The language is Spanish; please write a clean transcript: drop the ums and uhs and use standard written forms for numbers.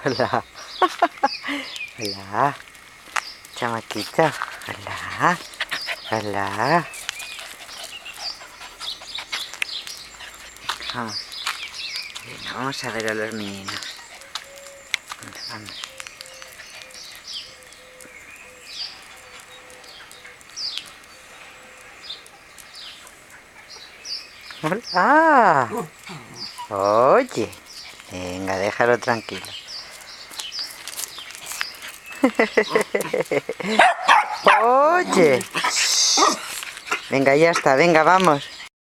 Hola. Hola. Chamaquito. Hola. Hola. Vamos. Venga, vamos a ver a los meninos. Vamos. Hola. Oye. Venga, déjalo tranquilo. Oye. Venga, ya está. Venga, vamos.